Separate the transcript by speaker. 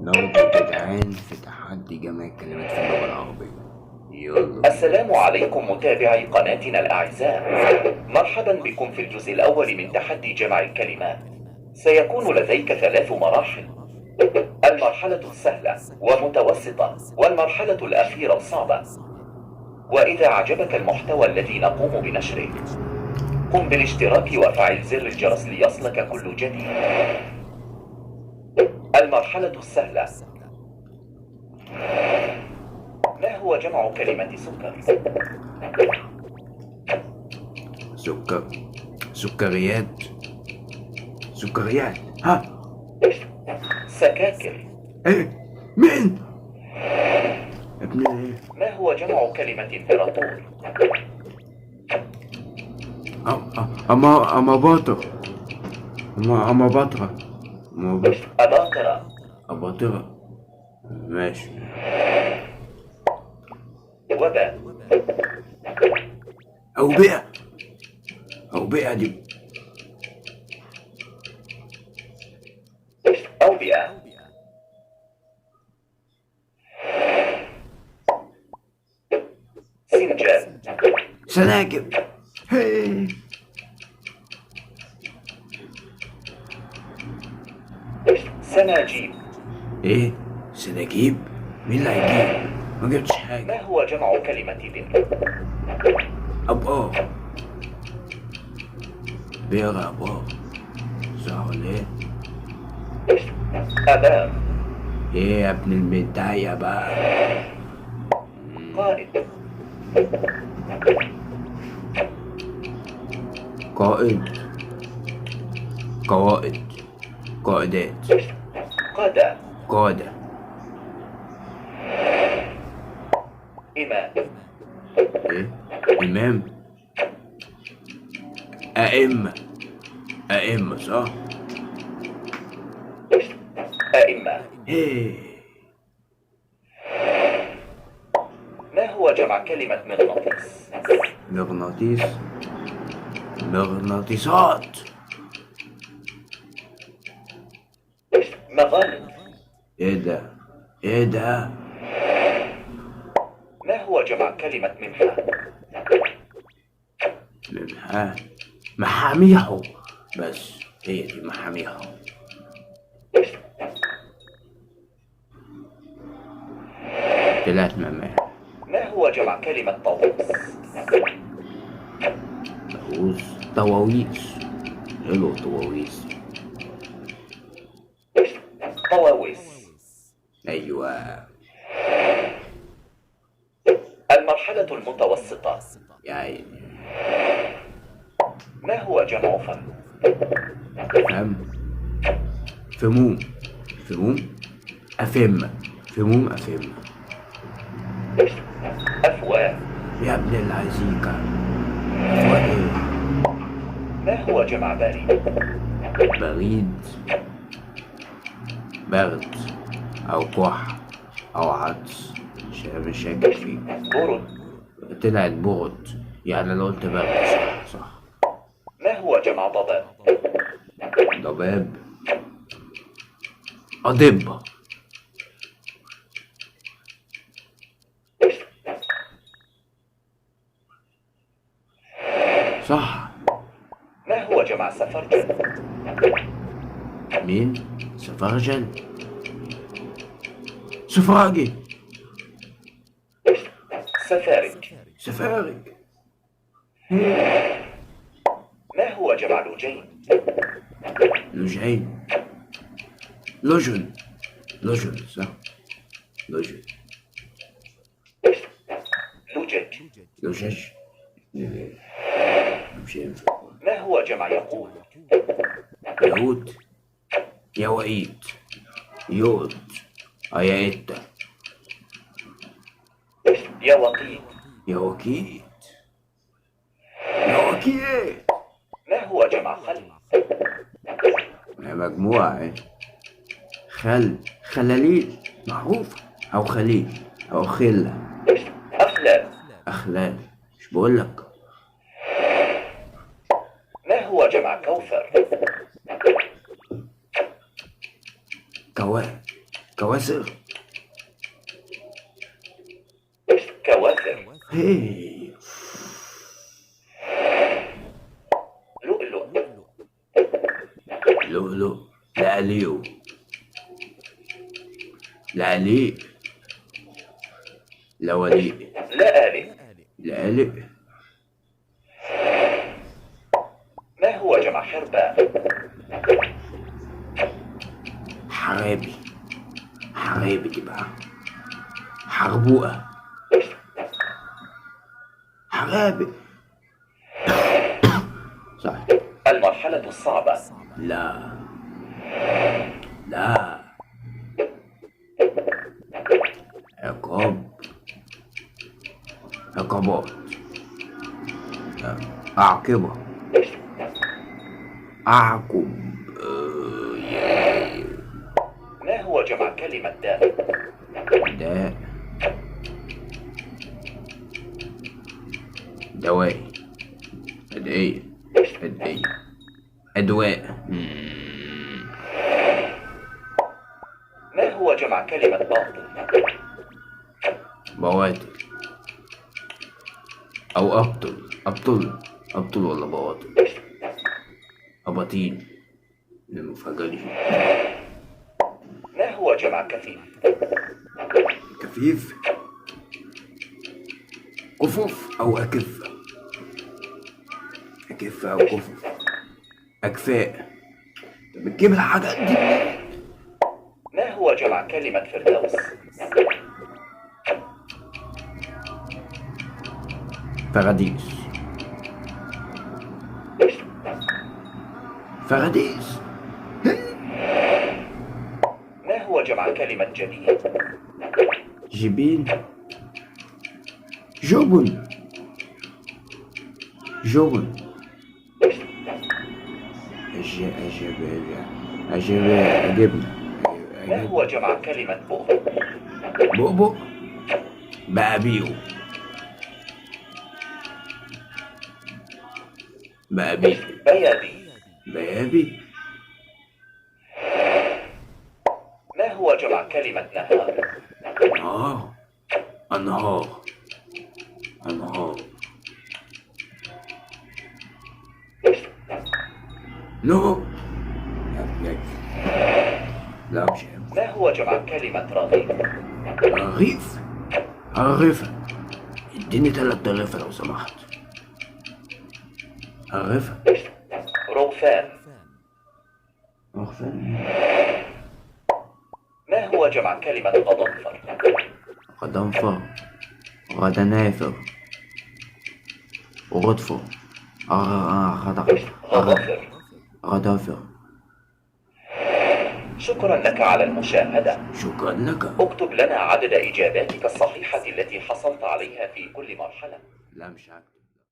Speaker 1: النهارده يا جدعان في تحدي جمع الكلمات في اللغة العربية. يلا.
Speaker 2: السلام عليكم متابعي قناتنا الأعزاء. مرحبا بكم في الجزء الأول من تحدي جمع الكلمات. سيكون لديك 3 مراحل: المرحلة السهلة ومتوسطة والمرحلة الأخيرة الصعبة. وإذا عجبك المحتوى الذي نقوم بنشره قم بالاشتراك وفعل زر الجرس ليصلك كل جديد. المرحلة السهلة. ما هو جمع كلمة سكر؟
Speaker 1: سكريات. ها.
Speaker 2: سكاكر.
Speaker 1: ايه مين ابن ايه؟
Speaker 2: ما هو جمع كلمة إمبراطور؟
Speaker 1: اما باطر. اما بطرة.
Speaker 2: أباطرة.
Speaker 1: أباطرة. ماشي.
Speaker 2: وباء.
Speaker 1: أوبئة دي.
Speaker 2: أوبئة. سنجاب.
Speaker 1: سناجب. هي.
Speaker 2: سناجيب.
Speaker 1: ايه سناجيب؟ مين اللي هيجيب؟ ما جبتش حاجة.
Speaker 2: ما هو جمع كلمة بنت؟
Speaker 1: أبقار. بيرة أبقار. صح ولا ايه؟
Speaker 2: أباب.
Speaker 1: ايه يا ابن المداية بقى؟
Speaker 2: قائد.
Speaker 1: قائد. قوائد. قائدات.
Speaker 2: قادة.
Speaker 1: قادة.
Speaker 2: إمام.
Speaker 1: ايه إمام. أئمة صح؟
Speaker 2: أئمة.
Speaker 1: ايه.
Speaker 2: ما هو جمع كلمة مغناطيس؟
Speaker 1: مغناطيسات.
Speaker 2: مغالط.
Speaker 1: ايه ده؟
Speaker 2: ما هو جمع كلمة منحى؟
Speaker 1: محاميحو. بس هي دي محاميحو. طلعت مماح.
Speaker 2: ما هو جمع كلمة طاووس؟
Speaker 1: طواويس. حلو طواويس.
Speaker 2: طواويس.
Speaker 1: ايوه.
Speaker 2: المرحلة المتوسطة.
Speaker 1: يا عيني.
Speaker 2: ما هو جمع فم؟
Speaker 1: فموم. أفم. أفم.
Speaker 2: أفواه.
Speaker 1: يا ابن العزيكة. أفواه ايه؟
Speaker 2: ما هو جمع بريد؟
Speaker 1: بريد. برد أو كح أو عطس. مش شاكك فيه.
Speaker 2: برد.
Speaker 1: طلعت برد. يعني لو قلت برد صح.
Speaker 2: ما هو جمع ضباب؟
Speaker 1: ضباب. أضبة. صح.
Speaker 2: ما هو جمع سفرجل؟
Speaker 1: مين؟ سفرجل. سفراجي.
Speaker 2: سفارج. ما هو جمع لجين؟
Speaker 1: لجين. لجن صح. لجن. لجج. مش ينفع.
Speaker 2: ما هو جمع يقود؟
Speaker 1: يهود. يوائيت. يود. أيائت.
Speaker 2: يوقيت.
Speaker 1: يوكيت.
Speaker 2: ما هو جمع خل؟
Speaker 1: مجموعة. خلاليل معروف. أو خليل أو خلة. أخلال. مش بقولك.
Speaker 2: ما هو جمع كوثر؟
Speaker 1: كواسر.
Speaker 2: كواثر.
Speaker 1: هي
Speaker 2: لؤلؤ.
Speaker 1: لؤلؤ. لأليو. لأليء. لوليء.
Speaker 2: لآلئ.
Speaker 1: لألئ.
Speaker 2: ما هو جمع حربة؟
Speaker 1: حرابي. حرابي تبقى حربوقة. حرابي. صح.
Speaker 2: المرحلة الصعبة.
Speaker 1: لا لا. عقاب. عقابات. أعقبة. أعقب.
Speaker 2: ما هو جمع كلمة داء؟
Speaker 1: داء. دواء. أدعية. أدعية. أدواء.
Speaker 2: ما هو جمع كلمة باطل؟
Speaker 1: بواتل. أو أبطل. أبطل. أبطل ولا بواطل؟ أباطيل للمفاجئين.
Speaker 2: ما هو جمع كفيف؟
Speaker 1: كفيف. كفوف أو أكفة. أكفة أو كفوف. أكفاء. بتجيب الحاجات دي.
Speaker 2: ما هو جمع كلمة فردوس؟
Speaker 1: فراديس. فراديس.
Speaker 2: ما هو جمع كلمة جبين؟
Speaker 1: جبين. جبن. جبن. أجبنا.
Speaker 2: ما هو جمع كلمة بؤبؤ؟
Speaker 1: بؤبؤ. بأبيو. بأبي.
Speaker 2: بيابي.
Speaker 1: بيابي.
Speaker 2: ما هو جمع كلمة نهار؟
Speaker 1: نهار. أنهار. أنهار. نو. لا مش عارف.
Speaker 2: ما هو جمع كلمة رغيف؟
Speaker 1: رغيف. رغيفة. اديني 3 رغيفة لو سمحت. رغيفة.
Speaker 2: روفان.
Speaker 1: رغفان.
Speaker 2: ما هو جمع كلمة غضنفر؟
Speaker 1: غضنفر. غضنافر. غضفر.
Speaker 2: غضافر.
Speaker 1: غضافر.
Speaker 2: شكرا لك على المشاهدة.
Speaker 1: شكرا لك.
Speaker 2: اكتب لنا عدد إجاباتك الصحيحة التي حصلت عليها في كل مرحلة.
Speaker 1: لا مش عارف.